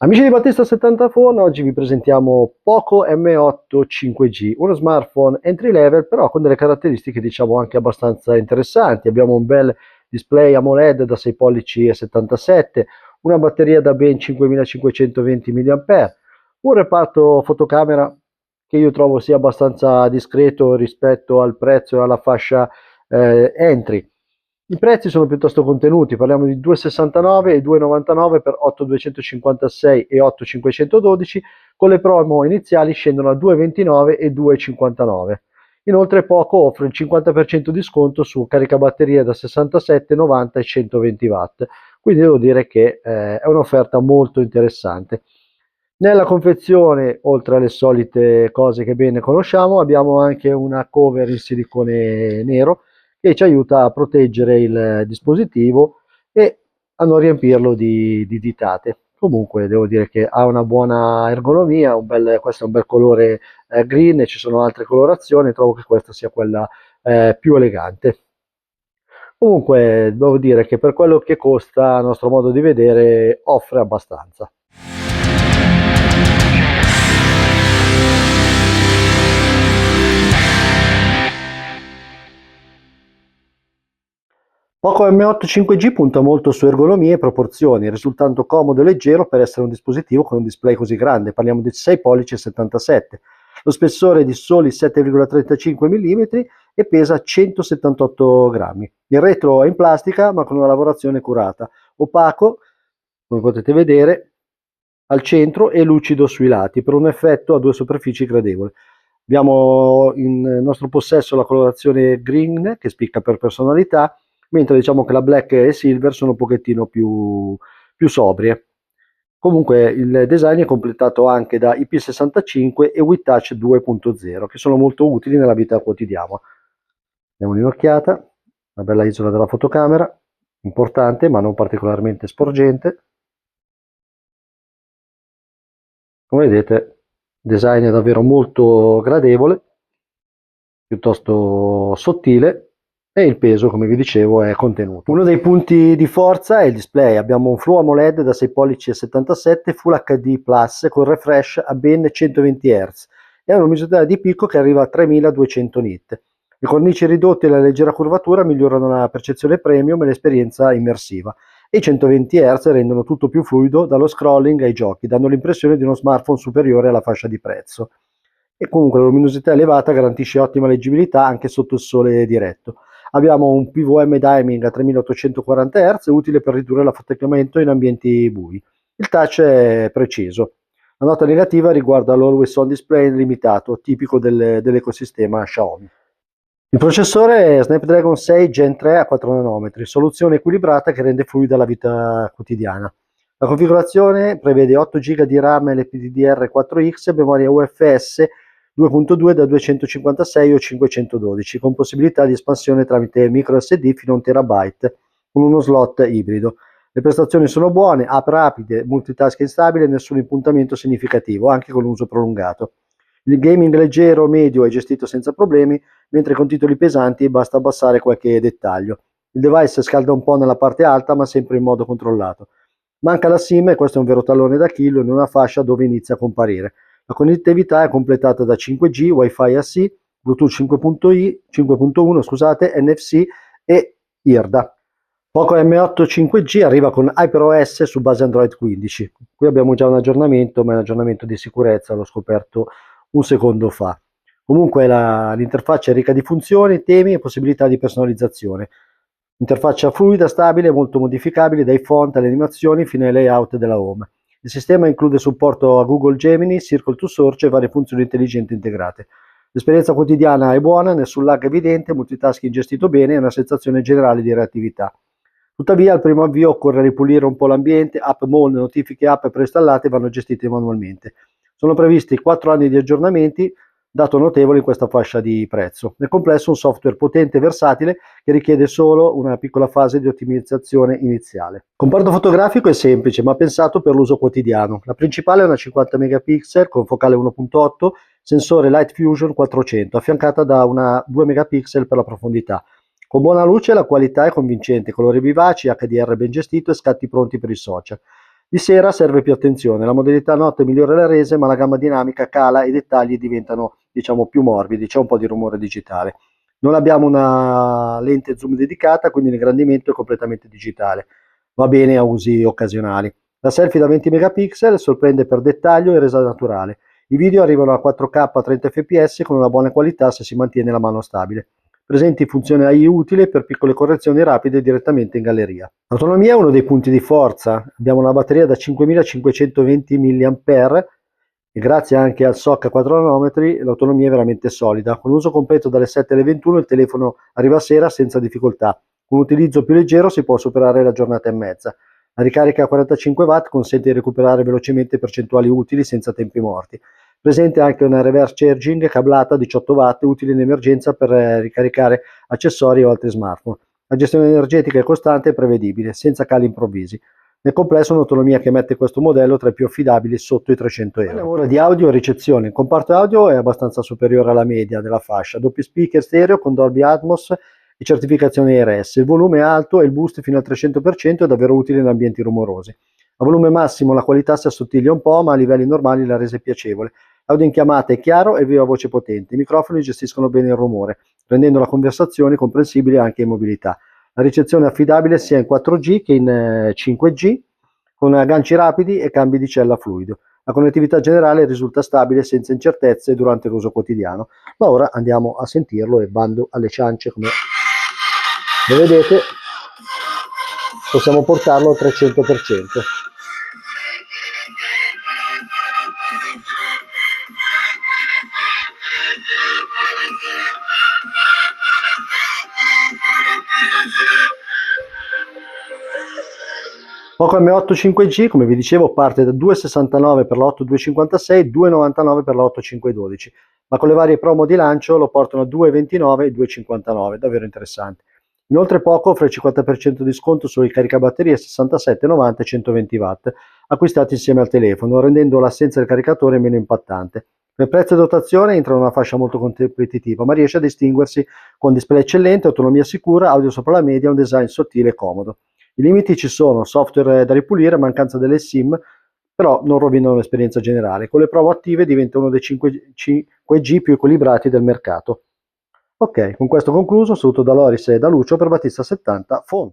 Amici di Battista 70 Phone, oggi vi presentiamo Poco M8 5G, uno smartphone entry level però con delle caratteristiche diciamo anche abbastanza interessanti. Abbiamo un bel display AMOLED da 6 pollici e 77, una batteria da ben 5520 mAh, un reparto fotocamera che io trovo sia abbastanza discreto rispetto al prezzo e alla fascia entry. I prezzi sono piuttosto contenuti, parliamo di 2,69 e 2,99 per 8,256 e 8,512, con le promo iniziali scendono a 2,29 e 2,59. Inoltre Poco offre il 50% di sconto su caricabatterie da 67, 90 e 120 watt, quindi devo dire che è un'offerta molto interessante. Nella confezione, oltre alle solite cose che bene conosciamo, abbiamo anche una cover in silicone nero che ci aiuta a proteggere il dispositivo e a non riempirlo di ditate. Comunque devo dire che ha una buona ergonomia, questo è un bel colore green, e ci sono altre colorazioni, trovo che questa sia quella più elegante. Comunque devo dire che per quello che costa, a nostro modo di vedere, offre abbastanza. Poco M8 5G punta molto su ergonomia e proporzioni, risultando comodo e leggero per essere un dispositivo con un display così grande, parliamo di 6 pollici e 77. Lo spessore è di soli 7,35 mm e pesa 178 grammi. Il retro è in plastica ma con una lavorazione curata, opaco, come potete vedere, al centro e lucido sui lati, per un effetto a due superfici gradevole. Abbiamo in nostro possesso la colorazione green, che spicca per personalità, mentre diciamo che la black e silver sono un pochettino più sobrie. Comunque il design è completato anche da IP65 e WeTouch 2.0, che sono molto utili nella vita quotidiana. Diamo un'occhiata, una bella isola della fotocamera, importante ma non particolarmente sporgente. Come vedete, il design è davvero molto gradevole, piuttosto sottile, e il peso, come vi dicevo, è contenuto. Uno dei punti di forza è il display. Abbiamo un Full AMOLED da 6 pollici e 77 Full HD Plus con refresh a ben 120 Hz e una luminosità di picco che arriva a 3200 nit. Le cornici ridotte e la leggera curvatura migliorano la percezione premium e l'esperienza immersiva, e i 120 Hz rendono tutto più fluido, dallo scrolling ai giochi, dando l'impressione di uno smartphone superiore alla fascia di prezzo. E comunque la luminosità elevata garantisce ottima leggibilità anche sotto il sole diretto. Abbiamo un PWM diming a 3840 Hz, utile per ridurre l'affaticamento in ambienti bui. Il touch è preciso. La nota negativa riguarda l'Always On Display limitato, tipico dell'ecosistema Xiaomi. Il processore è Snapdragon 6 Gen 3 a 4 nanometri, soluzione equilibrata che rende fluida la vita quotidiana. La configurazione prevede 8 GB di RAM LPDDR4X e memoria UFS 2.2 da 256 o 512, con possibilità di espansione tramite microSD fino a 1 TB, con uno slot ibrido. Le prestazioni sono buone, app rapide, multitasking stabile e nessun impuntamento significativo, anche con uso prolungato. Il gaming leggero medio è gestito senza problemi, mentre con titoli pesanti basta abbassare qualche dettaglio. Il device scalda un po' nella parte alta, ma sempre in modo controllato. Manca la SIM e questo è un vero tallone d'Achille in una fascia dove inizia a comparire. La connettività è completata da 5G, Wi-Fi AC, Bluetooth 5.1, scusate, NFC e IRDA. Poco M8 5G arriva con HyperOS su base Android 15. Qui abbiamo già un aggiornamento, ma è un aggiornamento di sicurezza, l'ho scoperto un secondo fa. Comunque l'interfaccia è ricca di funzioni, temi e possibilità di personalizzazione. Interfaccia fluida, stabile, molto modificabile, dai font alle animazioni fino ai layout della home. Il sistema include supporto a Google Gemini, Circle to Search e varie funzioni intelligenti integrate. L'esperienza quotidiana è buona, nessun lag evidente, multitasking gestito bene e una sensazione generale di reattività. Tuttavia, al primo avvio occorre ripulire un po' l'ambiente, app mall, notifiche app preinstallate vanno gestite manualmente. Sono previsti 4 anni di aggiornamenti, dato notevole in questa fascia di prezzo. Nel complesso un software potente e versatile che richiede solo una piccola fase di ottimizzazione iniziale. Il comparto fotografico è semplice ma pensato per l'uso quotidiano. La principale è una 50 megapixel con focale 1.8, sensore Light Fusion 400, affiancata da una 2 megapixel per la profondità. Con buona luce la qualità è convincente, colori vivaci, HDR ben gestito e scatti pronti per i social. Di sera serve più attenzione, la modalità notte migliora le rese, ma la gamma dinamica cala e i dettagli diventano, diciamo, più morbidi, c'è un po' di rumore digitale. Non abbiamo una lente zoom dedicata, quindi l'ingrandimento è completamente digitale. Va bene a usi occasionali. La selfie da 20 megapixel sorprende per dettaglio e resa naturale. I video arrivano a 4K a 30 fps con una buona qualità se si mantiene la mano stabile. Presenti funzione AI utile per piccole correzioni rapide direttamente in galleria. L'autonomia è uno dei punti di forza. Abbiamo una batteria da 5520 mAh e grazie anche al SOC a 4 nanometri l'autonomia è veramente solida. Con l'uso completo dalle 7 alle 21 il telefono arriva a sera senza difficoltà. Con un utilizzo più leggero si può superare la giornata e mezza. La ricarica a 45 watt consente di recuperare velocemente percentuali utili senza tempi morti. Presente anche una reverse charging cablata a 18 watt utile in emergenza per ricaricare accessori o altri smartphone. La gestione energetica è costante e prevedibile, senza cali improvvisi. Nel complesso un'autonomia che mette questo modello tra i più affidabili sotto i 300 euro. Parliamo ora di audio e ricezione. Il comparto audio è abbastanza superiore alla media della fascia. Doppi speaker stereo con Dolby Atmos e certificazione RS. Il volume è alto e il boost fino al 300% è davvero utile in ambienti rumorosi. A volume massimo la qualità si assottiglia un po', ma a livelli normali la resa è piacevole. L'audio in chiamata è chiaro e viva voce potente. I microfoni gestiscono bene il rumore, rendendo la conversazione comprensibile anche in mobilità. La ricezione è affidabile sia in 4G che in 5G, con agganci rapidi e cambi di cella fluido. La connettività generale risulta stabile senza incertezze durante l'uso quotidiano. Ma ora andiamo a sentirlo e bando alle ciance, come vedete possiamo portarlo al 300%. Poco M8 5G, come vi dicevo, parte da 2,69 per la 8256, 2,99 per la 8512, ma con le varie promo di lancio lo portano a 2,29 e 2,59, davvero interessante. Inoltre Poco offre il 50% di sconto sui caricabatterie 67, 90 e 120 watt, acquistati insieme al telefono, rendendo l'assenza del caricatore meno impattante. Per prezzo e dotazione entra in una fascia molto competitiva, ma riesce a distinguersi con display eccellente, autonomia sicura, audio sopra la media e un design sottile e comodo. I limiti ci sono, software da ripulire, mancanza delle SIM, però non rovinano l'esperienza generale. Con le prove attive diventa uno dei 5G più equilibrati del mercato. Ok, con questo concluso, saluto da Loris e da Lucio per Battista 70 Phone.